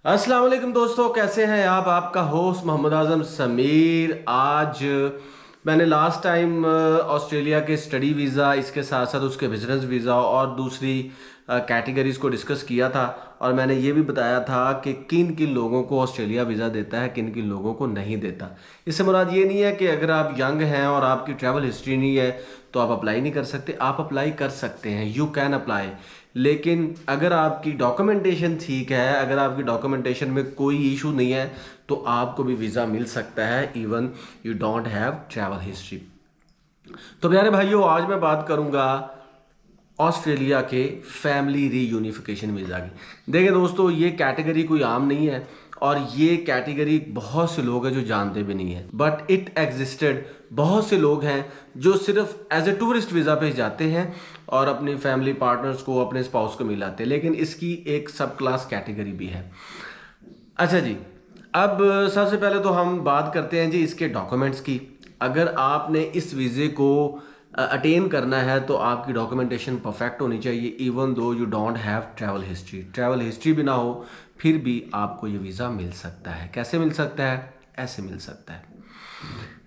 अस्सलाम वालेकुम दोस्तों, कैसे हैं आप? आपका होस्ट मोहम्मद आज़म समीर। आज मैंने लास्ट टाइम ऑस्ट्रेलिया के स्टडी वीज़ा, इसके साथ साथ उसके बिजनेस वीज़ा और दूसरी कैटेगरीज़ को डिस्कस किया था। और मैंने ये भी बताया था कि किन किन लोगों को ऑस्ट्रेलिया वीज़ा देता है, किन किन लोगों को नहीं देता। इससे मुराद ये नहीं है कि अगर आप यंग हैं और आपकी ट्रैवल हिस्ट्री नहीं है तो आप अप्लाई नहीं कर सकते। आप अप्लाई कर सकते हैं, यू कैन अप्लाई। लेकिन अगर आपकी डॉक्यूमेंटेशन ठीक है, अगर आपकी डॉक्यूमेंटेशन में कोई इशू नहीं है तो आपको भी वीज़ा मिल सकता है, even you don't have travel history. तो प्यारे भाइयों, आज मैं बात करूंगा ऑस्ट्रेलिया के फैमिली रीयूनिफिकेशन वीज़ा की। देखिए दोस्तों, ये कैटेगरी कोई आम नहीं है और ये कैटेगरी बहुत से लोग हैं जो जानते भी नहीं है, बट इट एग्जिस्टेड। बहुत से लोग हैं जो सिर्फ एज ए टूरिस्ट वीज़ा पे जाते हैं और अपनी फैमिली पार्टनर्स को, अपने स्पाउस को मिलाते हैं, लेकिन इसकी एक सब क्लास कैटेगरी भी है। अच्छा जी, अब सबसे पहले तो हम बात करते हैं जी इसके डॉक्यूमेंट्स की। अगर आपने इस वीज़े को अटेन करना है तो आपकी डॉक्यूमेंटेशन परफेक्ट होनी चाहिए, even though you don't have travel history. Travel history भी ना हो फिर भी आपको ये वीज़ा मिल सकता है। कैसे मिल सकता है? ऐसे मिल सकता है।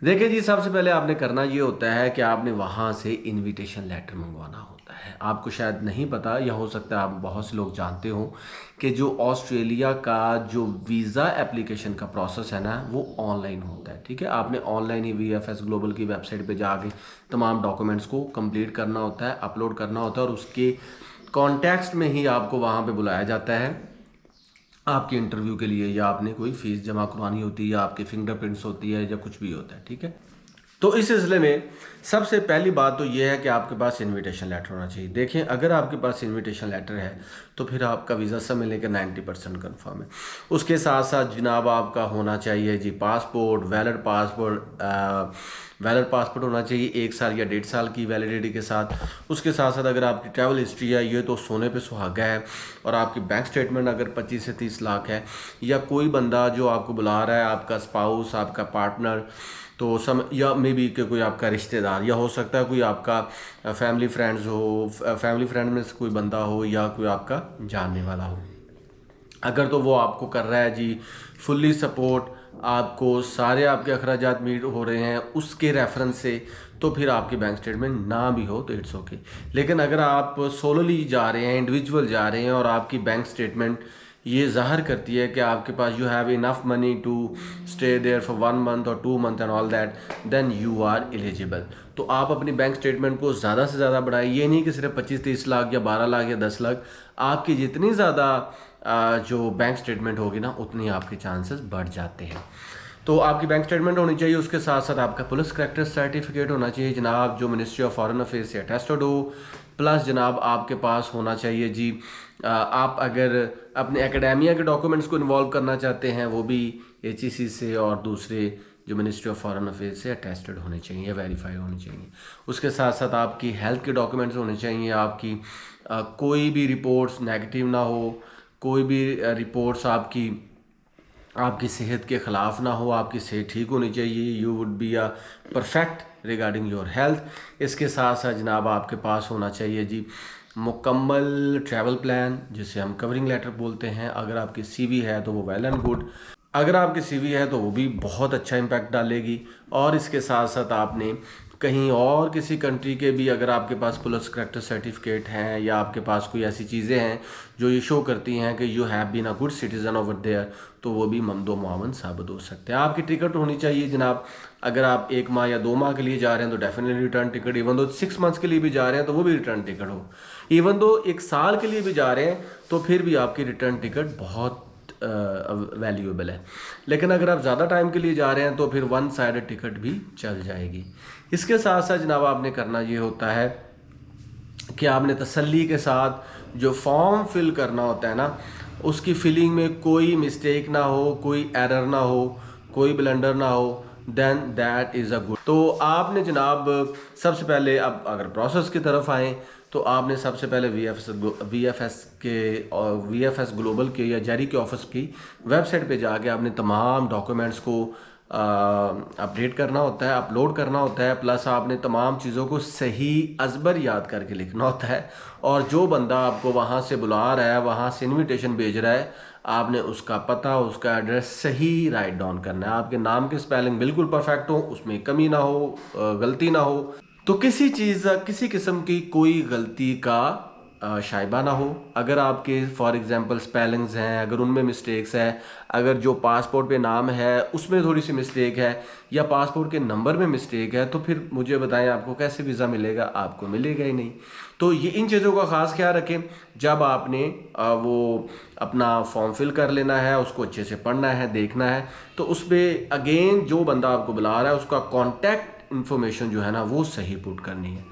देखिए जी, सबसे पहले आपने करना ये होता है कि आपने वहाँ से इनविटेशन लेटर मंगवाना होता है। आपको शायद नहीं पता, या हो सकता है आप बहुत से लोग जानते हो कि जो ऑस्ट्रेलिया का जो वीज़ा एप्लीकेशन का प्रोसेस है ना, वो ऑनलाइन होता है। ठीक है, आपने ऑनलाइन ही VFS ग्लोबल की वेबसाइट पे जाके तमाम डॉक्यूमेंट्स को कंप्लीट करना होता है, अपलोड करना होता है, और उसके कॉन्टेक्स्ट में ही आपको वहाँ पे बुलाया जाता है आपके इंटरव्यू के लिए, या आपने कोई फ़ीस जमा करवानी होती है, या आपके फिंगरप्रिंट्स होती है, या कुछ भी होता है। ठीक है, तो इस सिलसिले में सबसे पहली बात तो ये है कि आपके पास इनविटेशन लेटर होना चाहिए। देखें, अगर आपके पास इनविटेशन लेटर है तो फिर आपका वीज़ा सब मिलने के 90% कन्फर्म है। उसके साथ साथ जनाब आपका होना चाहिए जी पासपोर्ट, वैलिड पासपोर्ट होना चाहिए 1 साल या 1.5 साल की वैलिडिटी के साथ। उसके साथ साथ अगर आपकी ट्रैवल हिस्ट्री है, ये तो सोने पे सुहागा है, और आपकी बैंक स्टेटमेंट अगर 25 से 30 लाख है, या कोई बंदा जो आपको बुला रहा है, आपका स्पाउस, आपका पार्टनर, तो या मे बी कि कोई आपका रिश्तेदार, या हो सकता है कोई आपका फैमिली फ्रेंड्स हो, फैमिली फ्रेंड में से कोई बंदा हो, या कोई आपका जानने वाला हो। अगर तो वो आपको कर रहा है जी फुल्ली सपोर्ट, आपको सारे आपके अखराजात मीट हो रहे हैं उसके रेफरेंस से, तो फिर आपकी बैंक स्टेटमेंट ना भी हो तो इट्स ओके। लेकिन अगर आप सोलोली जा रहे हैं, इंडिविजुअल जा रहे हैं, और आपकी बैंक स्टेटमेंट ये ज़ाहिर करती है कि आपके पास you have enough money to stay there for 1 month और 2 month and all that, then you are eligible. तो आप अपनी बैंक स्टेटमेंट को ज़्यादा से ज़्यादा बढ़ाएं। ये नहीं कि सिर्फ 25-30 लाख या 12 लाख या 10 लाख, आपकी जितनी ज़्यादा जो बैंक स्टेटमेंट होगी ना, उतनी आपके चांसेस बढ़ जाते हैं। तो आपकी बैंक स्टेटमेंट होनी चाहिए, उसके साथ साथ आपका पुलिस करैक्टर सर्टिफिकेट होना चाहिए जनाब, जो मिनिस्ट्री ऑफ फॉरेन अफेयर्स से अटेस्टेड हो। प्लस जनाब आपके पास होना चाहिए जी, आप अगर अपने एकेडेमिया के डॉक्यूमेंट्स को इन्वॉल्व करना चाहते हैं, वो भी HEC से और दूसरे जो मिनिस्ट्री ऑफ फॉरेन अफेयर्स से अटेस्टेड होने चाहिए, वेरीफाई होने चाहिए। उसके साथ साथ आपकी हेल्थ के डॉक्यूमेंट्स होने चाहिए, आपकी कोई भी रिपोर्ट्स नेगेटिव ना हो, कोई भी रिपोर्ट्स आपकी सेहत के ख़िलाफ़ ना हो, आपकी सेहत ठीक होनी चाहिए। You would be a perfect regarding your health. इसके साथ साथ जनाब आपके पास होना चाहिए जी मुकम्मल ट्रैवल प्लान, जिसे हम कवरिंग लेटर बोलते हैं। अगर आपकी CV है तो वो वेल एंड गुड, अगर आपकी CV है तो वो भी बहुत अच्छा इम्पैक्ट डालेगी। और इसके साथ साथ आपने कहीं और किसी कंट्री के भी, अगर आपके पास पुलिस करैक्टर सर्टिफिकेट हैं, या आपके पास कोई ऐसी चीज़ें हैं जो ये शो करती हैं कि you have been a good citizen over there, तो वो भी ममदो मुआवन साबित हो सकते हैं। आपकी टिकट होनी चाहिए जनाब, अगर आप 1 माह या 2 माह के लिए जा रहे हैं तो definitely return ticket, even though 6 months के लिए भी जा रहे हैं तो वो भी रिटर्न टिकट हो, इवन दो 1 साल के लिए भी जा रहे हैं तो फिर भी आपकी रिटर्न टिकट बहुत वैल्यूएबल है। लेकिन अगर आप ज़्यादा टाइम के लिए जा रहे हैं तो फिर 1 साइडेड टिकट भी चल जाएगी। इसके साथ साथ जनाब आपने करना ये होता है कि आपने तसल्ली के साथ जो फॉर्म फिल करना होता है ना, उसकी फिलिंग में कोई मिस्टेक ना हो, कोई एरर ना हो, कोई ब्लंडर ना हो, then that is a good. तो आपने जनाब सबसे पहले, अब अगर प्रोसेस की तरफ आएँ तो आपने सबसे पहले VFS ग्लोबल के या जेरी के ऑफिस की वेबसाइट पे जाके आपने तमाम डॉक्यूमेंट्स को अपडेट करना होता है, अपलोड करना होता है। प्लस आपने तमाम चीज़ों को सही अजबर याद करके लिखना होता है। और जो बंदा आपको वहाँ से बुला रहा है, वहाँ से इनविटेशन भेज रहा है, आपने उसका पता, उसका एड्रेस सही राइट डाउन करना है। आपके नाम के स्पेलिंग बिल्कुल परफेक्ट हो, उसमें कमी ना हो, गलती ना हो, तो किसी चीज़ किसी किस्म की कोई गलती का शाइबा ना हो। अगर आपके फॉर एग्जांपल स्पेलिंग्स हैं, अगर उनमें मिस्टेक्स है, अगर जो पासपोर्ट पे नाम है उसमें थोड़ी सी मिस्टेक है, या पासपोर्ट के नंबर में मिस्टेक है, तो फिर मुझे बताएं आपको कैसे वीज़ा मिलेगा? आपको मिलेगा ही नहीं। तो ये इन चीज़ों का ख़ास ख्याल रखें। जब आपने वो अपना फॉर्म फिल कर लेना है, उसको अच्छे से पढ़ना है, देखना है, तो उस पर अगेन जो बंदा आपको बुला रहा है उसका कॉन्टैक्ट इन्फॉर्मेशन जो है ना वो सही पुट करनी है।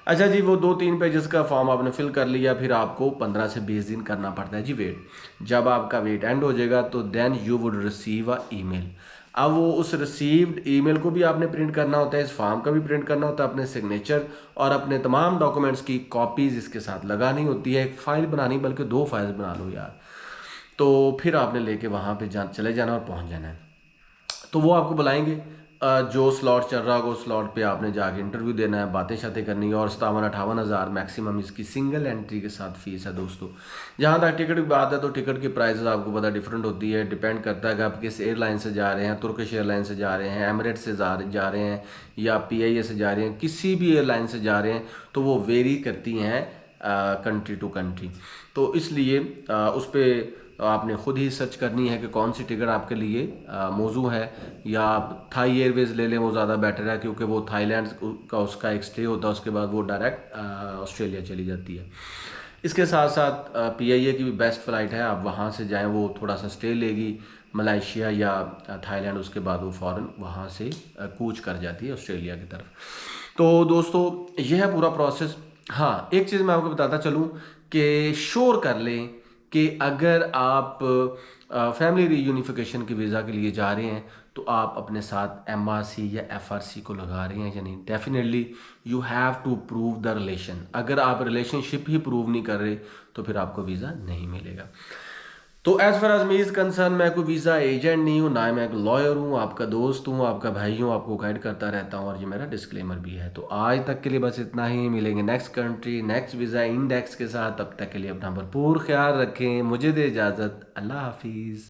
अच्छा जी, वो 2-3 पेजेस का फॉर्म आपने फिल कर लिया, फिर आपको 15 से 20 दिन करना पड़ता है जी वेट। जब आपका वेट एंड हो जाएगा तो then you would receive a email. अब वो उस रिसीव्ड ईमेल को भी आपने प्रिंट करना होता है, इस फॉर्म का भी प्रिंट करना होता है, अपने सिग्नेचर और अपने तमाम डॉक्यूमेंट्स की कॉपीज़ इसके साथ लगानी होती है। एक फ़ाइल बनानी, बल्कि 2 फाइल्स बना लो यार। तो फिर आपने लेके वहाँ पे चले जाना और पहुँच जाना है। तो वो आपको बुलाएंगे, जो स्लॉट चल रहा होगा उस स्लॉट पे आपने जाके इंटरव्यू देना है, बातें शातें करनी है। और 57-58 हज़ार मैक्सिमम इसकी सिंगल एंट्री के साथ फीस है दोस्तों। जहाँ तक टिकट की बात है तो टिकट की प्राइसेस आपको पता डिफरेंट होती है, डिपेंड करता है कि आप किस एयरलाइन से जा रहे हैं। तुर्किश एयरलाइन से जा रहे हैं, एमिरेट्स से जा रहे हैं, या PIA से जा रहे हैं, किसी भी एयरलाइन से जा रहे हैं, तो वो वेरी करती हैं कंट्री टू कंट्री। तो इसलिए उस पर आपने ख़ुद ही सर्च करनी है कि कौन सी टिकट आपके लिए मौजू है। या आप थाई एयरवेज़ ले लें, वो ज़्यादा बेटर है, क्योंकि वो थाईलैंड का उसका एक स्टे होता है, उसके बाद वो डायरेक्ट ऑस्ट्रेलिया चली जाती है। इसके साथ साथ PIA की भी बेस्ट फ़्लाइट है, आप वहाँ से जाएं, वो थोड़ा सा स्टे लेगी मलेशिया या थाईलैंड, उसके बाद वो फ़ौरन वहाँ से कूच कर जाती है ऑस्ट्रेलिया की तरफ। तो दोस्तों यह है पूरा प्रोसेस। हाँ, एक चीज़ मैं आपको बताता चलूँ कि श्योर कर लें कि अगर आप फैमिली रीयूनिफिकेशन के वीज़ा के लिए जा रहे हैं तो आप अपने साथ MRC या FRC को लगा रहे हैं या नहीं। Definitely you have to prove the relation. अगर आप रिलेशनशिप ही प्रूव नहीं कर रहे तो फिर आपको वीज़ा नहीं मिलेगा। तो as far as me is concerned, मैं कोई वीज़ा एजेंट नहीं हूँ, ना मैं एक लॉयर हूँ, आपका दोस्त हूँ, आपका भाई हूँ, आपको गाइड करता रहता हूँ, और ये मेरा डिस्क्लेमर भी है। तो आज तक के लिए बस इतना ही। मिलेंगे next country next visa index के साथ। तब तक के लिए अपना भरपूर ख्याल रखें। मुझे दे इजाज़त। अल्लाह हाफिज़।